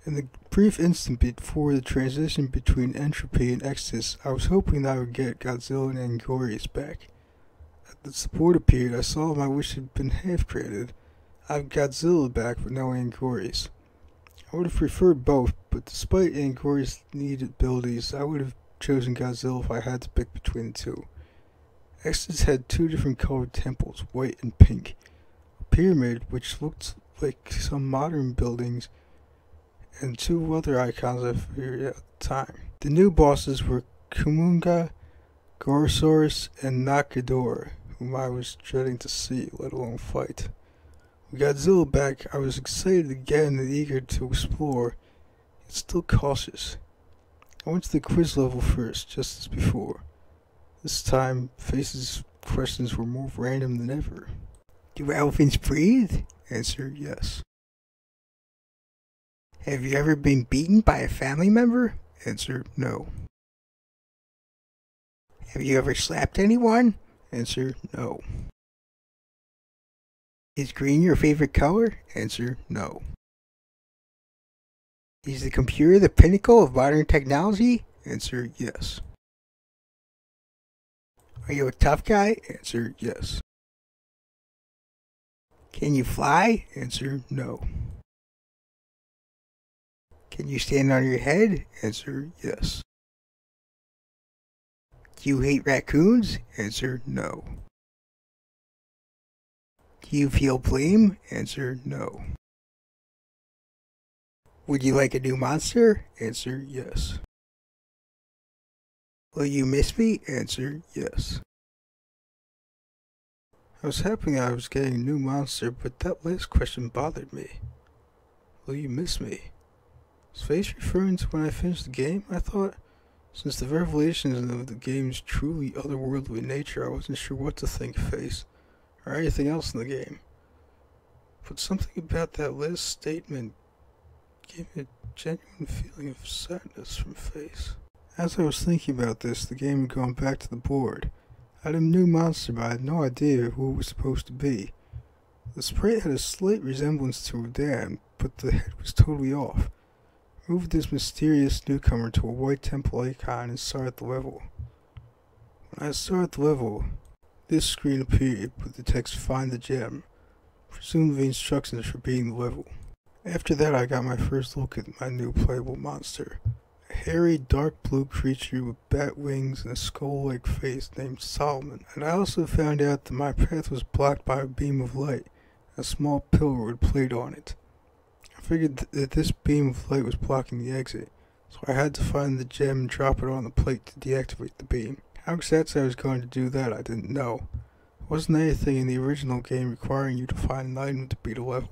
In the brief instant before the transition between Entropy and Extus, I was hoping that I would get Godzilla and Angorius back. As the support appeared, I saw my wish had been half-granted. I have Godzilla back, but no Angorius. I would have preferred both, but despite Angorius' needed abilities, I would have chosen Godzilla if I had to pick between the two. Extus had two different colored temples, white and pink. A pyramid, which looked like some modern buildings, and two other icons I figured at the time. The new bosses were Kumunga, Gorosaurus, and Nakadora, whom I was dreading to see, let alone fight. With Godzilla back, I was excited again and eager to explore, yet still cautious. I went to the quiz level first, just as before. This time, Face's questions were more random than ever. Do elephants breathe? Answer, yes. Have you ever been beaten by a family member? Answer, no. Have you ever slapped anyone? Answer, no. Is green your favorite color? Answer, no. Is the computer the pinnacle of modern technology? Answer, yes. Are you a tough guy? Answer, yes. Can you fly? Answer, no. Can you stand on your head? Answer, yes. Do you hate raccoons? Answer, no. Do you feel blame? Answer, no. Would you like a new monster? Answer, yes. Will you miss me? Answer, yes. I was happy I was getting a new monster, but that last question bothered me. Will you miss me? Is Face referring to when I finished the game? I thought, since the revelations of the game's truly otherworldly nature, I wasn't sure what to think of Face, or anything else in the game. But something about that last statement gave me a genuine feeling of sadness from Face. As I was thinking about this, the game had gone back to the board. I had a new monster, but I had no idea who it was supposed to be. The sprite had a slight resemblance to Rodan, but the head was totally off. Moved this mysterious newcomer to a white temple icon and started the level. When I started the level, this screen appeared with the text "Find the Gem," presumably instructions for beating the level. After that, I got my first look at my new playable monster. A hairy, dark blue creature with bat wings and a skull-like face named Solomon. And I also found out that my path was blocked by a beam of light. A small pillar with a plate on it. I figured that this beam of light was blocking the exit, so I had to find the gem and drop it on the plate to deactivate the beam. How exactly I was going to do that I didn't know. There wasn't anything in the original game requiring you to find an item to beat a level.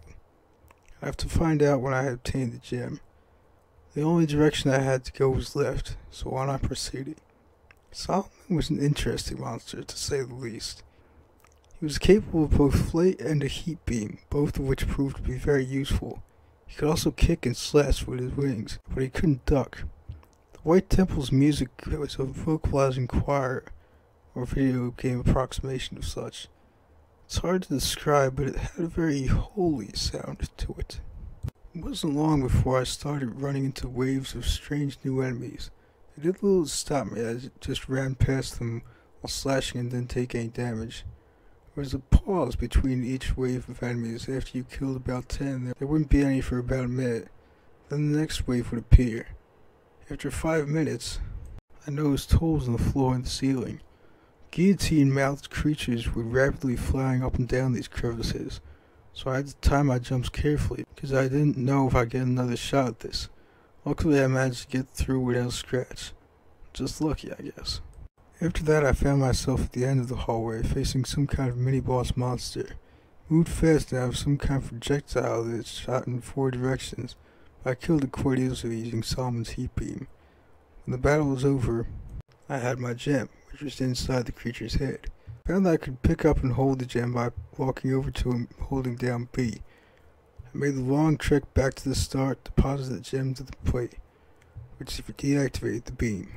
I have to find out when I had obtained the gem. The only direction I had to go was left, so on I proceeded. Solomon was an interesting monster, to say the least. He was capable of both flight and a heat beam, both of which proved to be very useful. He could also kick and slash with his wings, but he couldn't duck. The White Temple's music was a vocalizing choir, or video game approximation of such. It's hard to describe, but it had a very holy sound to it. It wasn't long before I started running into waves of strange new enemies. They did little to stop me as it just ran past them while slashing and didn't take any damage. There was a pause between each wave of enemies. After you killed about 10, there wouldn't be any for about a minute. Then the next wave would appear. After 5 minutes, I noticed holes in the floor and the ceiling. Guillotine-mouthed creatures were rapidly flying up and down these crevices, so I had to time my jumps carefully, because I didn't know if I'd get another shot at this. Luckily I managed to get through without a scratch. Just lucky, I guess. After that I found myself at the end of the hallway, facing some kind of mini-boss monster. Moved fast and I was some kind of projectile that shot in 4 directions, but I killed it quite easily using Solomon's heat beam. When the battle was over, I had my gem, which was inside the creature's head. I found that I could pick up and hold the gem by walking over to him holding down B. I made the long trek back to the start, deposited the gem to the plate, which deactivated the beam.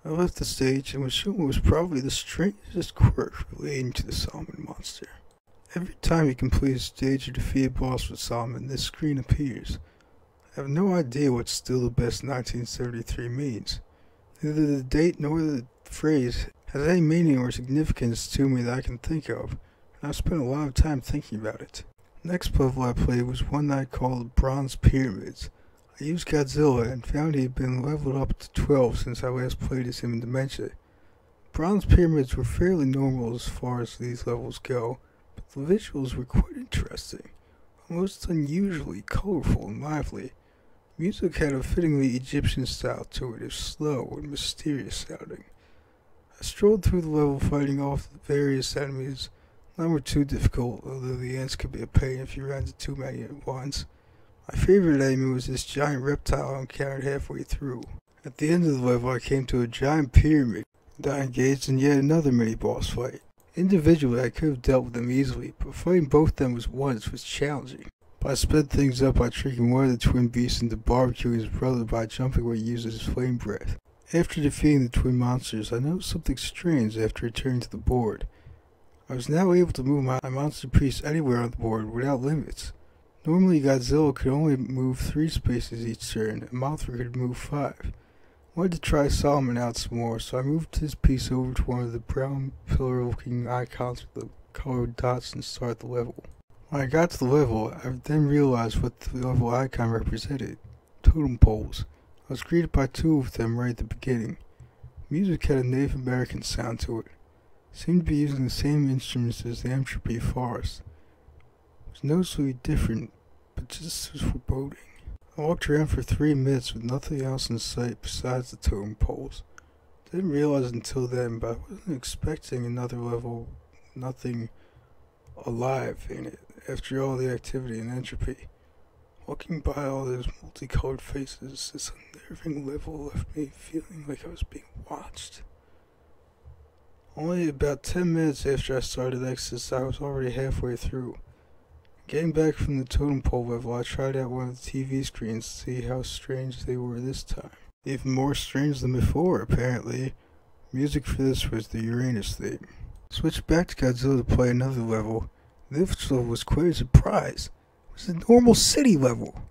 I left the stage and was shown what was probably the strangest quirk relating to the Solomon monster. Every time you complete a stage or defeat a boss with Solomon, this screen appears. I have no idea what Still the Best 1973 means. Neither the date nor the phrase has any meaning or significance to me that I can think of, and I've spent a lot of time thinking about it. The next level I played was one that I called Bronze Pyramids. I used Godzilla and found he had been leveled up to 12 since I last played as him in Dementia. Bronze Pyramids were fairly normal as far as these levels go, but the visuals were quite interesting, almost unusually colorful and lively. Music had a fittingly Egyptian style to it, slow and mysterious sounding. I strolled through the level fighting off the various enemies. None were too difficult, although the ants could be a pain if you ran into too many at once. My favorite enemy was this giant reptile I encountered halfway through. At the end of the level I came to a giant pyramid, and I engaged in yet another mini-boss fight. Individually I could have dealt with them easily, but fighting both of them was challenging. But I sped things up by tricking one of the twin beasts into barbecuing his brother by jumping where he uses his flame breath. After defeating the twin monsters, I noticed something strange after returning to the board. I was now able to move my monster piece anywhere on the board without limits. Normally Godzilla could only move 3 spaces each turn, and Mothra could move 5. I wanted to try Solomon out some more, so I moved his piece over to one of the brown pillar-looking icons with the colored dots and started the level. When I got to the level, I then realized what the level icon represented: totem poles. I was greeted by 2 of them right at the beginning. Music had a Native American sound to it. It seemed to be using the same instruments as the Entropy Forest. It was noticeably different, but just as foreboding. I walked around for 3 minutes with nothing else in sight besides the totem poles. Didn't realize until then, but I wasn't expecting another level with nothing alive in it after all the activity and entropy. Walking by all those multicolored faces, this unnerving level left me feeling like I was being watched. Only about 10 minutes after I started Extus, I was already halfway through. Getting back from the totem pole level, I tried out one of the TV screens to see how strange they were this time. Even more strange than before, apparently. Music for this was the Uranus theme. Switched back to Godzilla to play another level. This level was quite a surprise. It was a normal city level.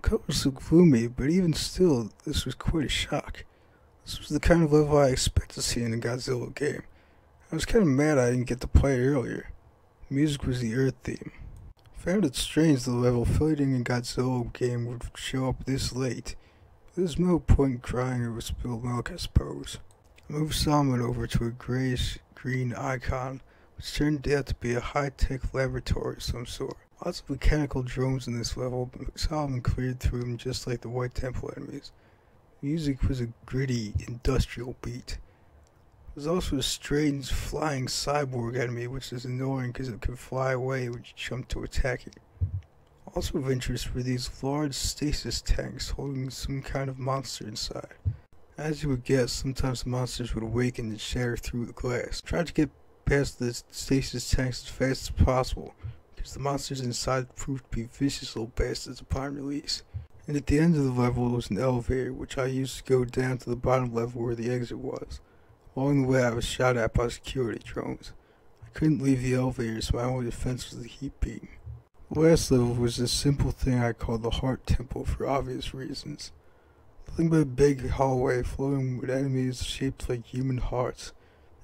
The colors looked gloomy, but even still, this was quite a shock. This was the kind of level I expect to see in a Godzilla game. I was kind of mad I didn't get to play it earlier. The music was the Earth theme. I found it strange the level floating in Godzilla game would show up this late. But there's no point in crying over spilled milk, I suppose. I moved Solomon over to a grayish-green icon, which turned out to be a high-tech laboratory of some sort. Lots of mechanical drones in this level, but Solomon cleared through them just like the White Temple enemies. The music was a gritty, industrial beat. There's also a strange flying cyborg enemy, which is annoying because it can fly away when you jump to attack it. Also of interest were these large stasis tanks holding some kind of monster inside. As you would guess, sometimes the monsters would awaken and shatter through the glass. I tried to get past the stasis tanks as fast as possible, because the monsters inside proved to be vicious little bastards upon release. And at the end of the level was an elevator, which I used to go down to the bottom level where the exit was. Along the way I was shot at by security drones. I couldn't leave the elevator, so my only defense was the heat beam. The last level was this simple thing I called the Heart Temple for obvious reasons. Nothing but a big hallway flowing with enemies shaped like human hearts.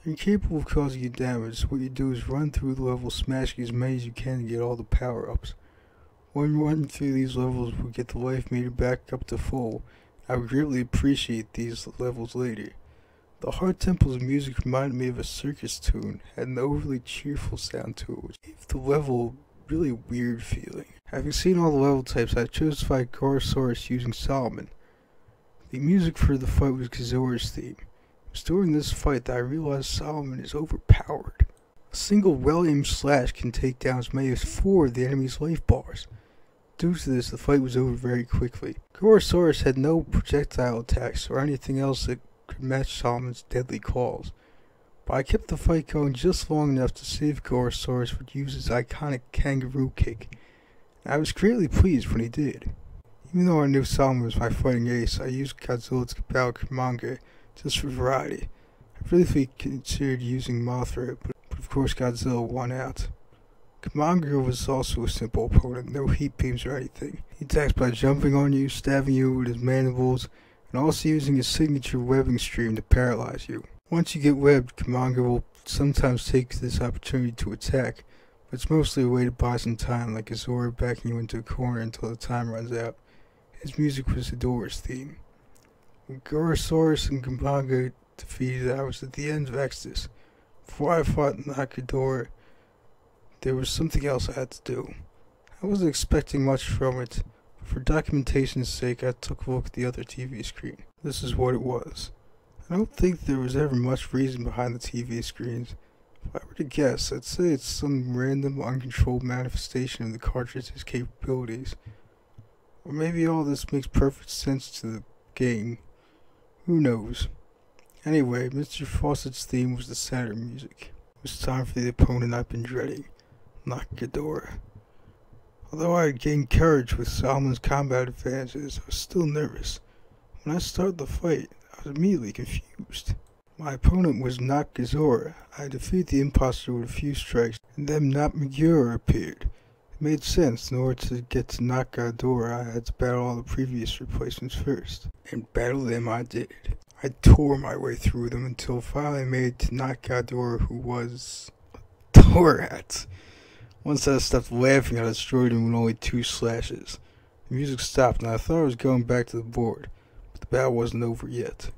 They're incapable of causing you damage, so what you do is run through the level smashing as many as you can to get all the power-ups. When running through these levels will get the life meter back up to full. I would greatly appreciate these levels later. The Heart Temple's music reminded me of a circus tune, had an overly cheerful sound to it, which gave the level a really weird feeling. Having seen all the level types, I chose to fight Gorosaurus using Solomon. The music for the fight was Godzilla's theme. It was during this fight that I realized Solomon is overpowered. A single well-aimed slash can take down as many as 4 of the enemy's life bars. Due to this, the fight was over very quickly. Gorosaurus had no projectile attacks or anything else that could match Solomon's deadly claws. But I kept the fight going just long enough to see if Gorosaurus would use his iconic kangaroo kick. And I was greatly pleased when he did. Even though I knew Solomon was my fighting ace, I used Godzilla's Battle manga just for variety. I briefly considered using Mothra, but of course Godzilla won out. Killmonger was also a simple opponent, no heat beams or anything. He attacks by jumping on you, stabbing you with his mandibles, and also using his signature webbing stream to paralyze you. Once you get webbed, Killmonger will sometimes take this opportunity to attack, but it's mostly a way to buy some time, like Azora backing you into a corner until the time runs out. His music was Adora's theme. When Gorosaurus and Killmonger defeated, I was at the end of Extus. Before I fought Nakadora, there was something else I had to do. I wasn't expecting much from it, but for documentation's sake I took a look at the other TV screen. This is what it was. I don't think there was ever much reason behind the TV screens. If I were to guess, I'd say it's some random, uncontrolled manifestation of the cartridge's capabilities. Or maybe all this makes perfect sense to the game. Who knows? Anyway, Mr. Fawcett's theme was the Saturn music. It was time for the opponent I've been dreading. Nakadora. Although I had gained courage with Solomon's combat advances, I was still nervous. When I started the fight, I was immediately confused. My opponent was not Gazora. I defeated the imposter with a few strikes, and then not Megura appeared. It made sense. In order to get to Nakadora, I had to battle all the previous replacements first. And battle them I did. I tore my way through them until finally I made it to Nakadora, who was Torat. Once I stopped laughing, I destroyed him with only 2 slashes. The music stopped, and I thought I was going back to the board, but the battle wasn't over yet.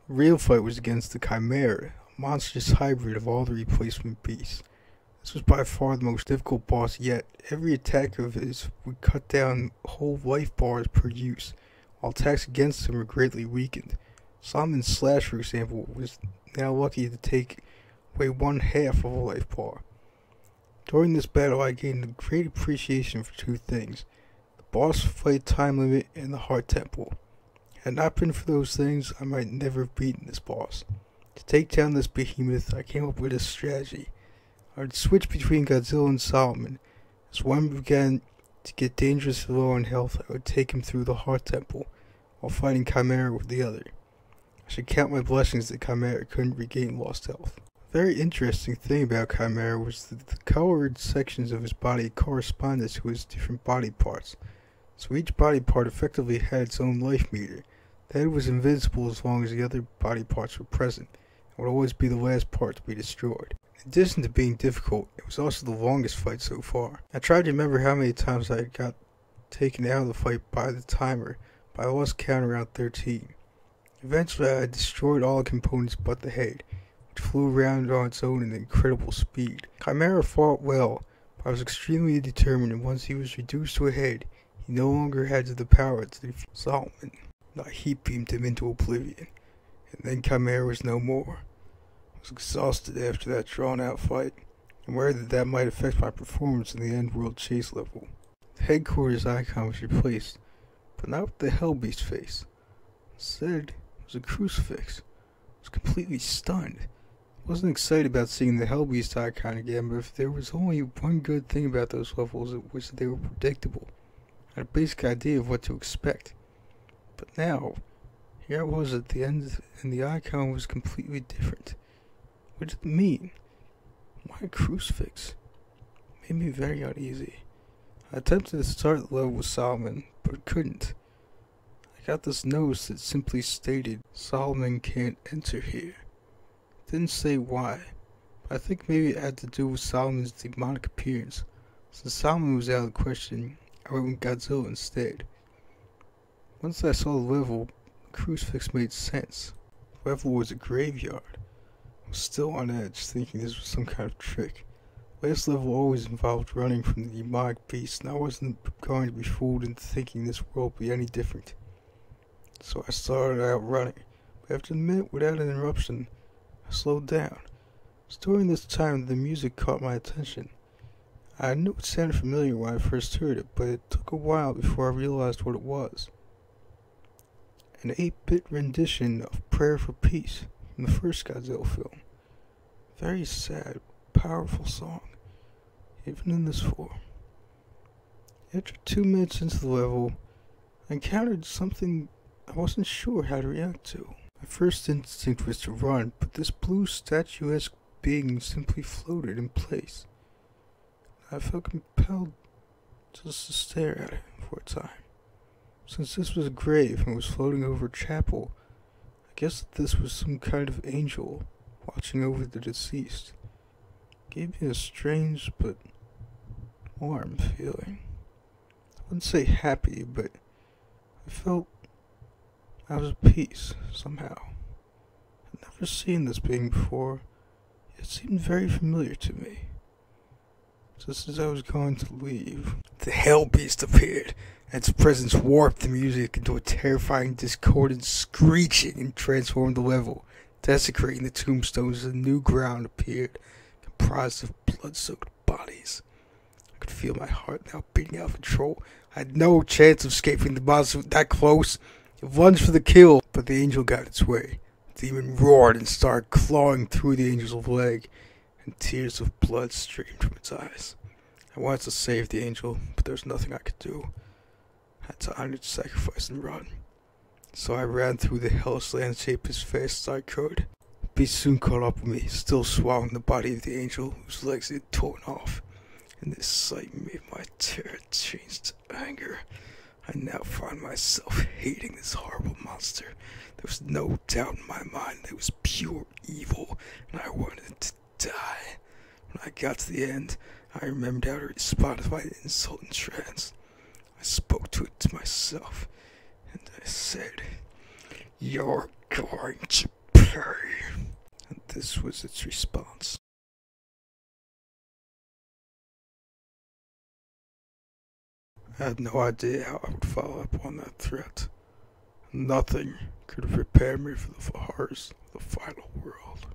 The real fight was against the Chimera, a monstrous hybrid of all the replacement beasts. This was by far the most difficult boss yet. Every attack of his would cut down whole life bars per use, while attacks against him were greatly weakened. Solomon's slash, for example, was now lucky to take away 1/2 of a life bar. During this battle, I gained a great appreciation for 2 things: the boss fight time limit and the heart temple. Had it not been for those things, I might never have beaten this boss. To take down this behemoth, I came up with a strategy. I would switch between Godzilla and Solomon. As one began to get dangerously low on health, I would take him through the heart temple, while fighting Chimera with the other. I should count my blessings that Chimera couldn't regain lost health. A very interesting thing about Chimera was that the colored sections of his body corresponded to his different body parts. So each body part effectively had its own life meter. The head was invincible as long as the other body parts were present, and would always be the last part to be destroyed. In addition to being difficult, it was also the longest fight so far. I tried to remember how many times I got taken out of the fight by the timer, but I lost count around 13. Eventually I destroyed all the components but the head, which flew around on its own at incredible speed. Chimera fought well, but I was extremely determined, and once he was reduced to a head, he no longer had the power to defeat Solomon. I heat beamed him into oblivion, and then Chimera was no more. I was exhausted after that drawn-out fight, and worried that might affect my performance in the end-world chase level. The headquarters icon was replaced, but not with the Hellbeast face. Instead, it was a crucifix. I was completely stunned. I wasn't excited about seeing the Hellbeast icon again, but if there was only one good thing about those levels, it was that they were predictable. I had a basic idea of what to expect. But now, here I was at the end, and the icon was completely different. What did it mean? Why a crucifix? It made me very uneasy. I attempted to start the level with Solomon, but couldn't. I got this notice that simply stated, "Solomon can't enter here." It didn't say why, but I think maybe it had to do with Solomon's demonic appearance. Since Solomon was out of the question, I went with Godzilla instead. Once I saw the level, the crucifix made sense. The level was a graveyard. I was still on edge, thinking this was some kind of trick. Last level always involved running from the demonic beast, and I wasn't going to be fooled into thinking this world would be any different. So I started out running, but after a minute without an interruption, I slowed down. It was during this time that the music caught my attention. I knew it sounded familiar when I first heard it, but it took a while before I realized what it was. An 8-bit rendition of Prayer for Peace from the first Godzilla film. Very sad, powerful song, even in this form. After 2 minutes into the level, I encountered something I wasn't sure how to react to. My first instinct was to run, but this blue statuesque being simply floated in place. I felt compelled just to stare at it for a time. Since this was a grave and was floating over a chapel, I guess that this was some kind of angel watching over the deceased. It gave me a strange but warm feeling. I wouldn't say happy, but I felt I was at peace somehow. I'd never seen this being before. It seemed very familiar to me. Just as I was going to leave, the Hell Beast appeared, and its presence warped the music into a terrifying, discordant screeching and transformed the level, desecrating the tombstones as a new ground appeared, comprised of blood-soaked bodies. I could feel my heart now beating out of control. I had no chance of escaping the monster that close. It lunged for the kill, but the angel got its way. The demon roared and started clawing through the angel's leg, and tears of blood streamed from its eyes. I wanted to save the angel, but there was nothing I could do. I had to honor its sacrifice and run. So I ran through the hellish landscape as fast as I could. The beast soon caught up with me, still swallowing the body of the angel, whose legs he had torn off. And this sight made my terror change to anger. I now found myself hating this horrible monster. There was no doubt in my mind that it was pure evil, and I wanted it to die. When I got to the end, I remembered how to respond to my insult and trance. I spoke to it to myself, and I said, "You're going to pay." And this was its response. I had no idea how I would follow up on that threat. Nothing could have prepared me for the horrors of the final world.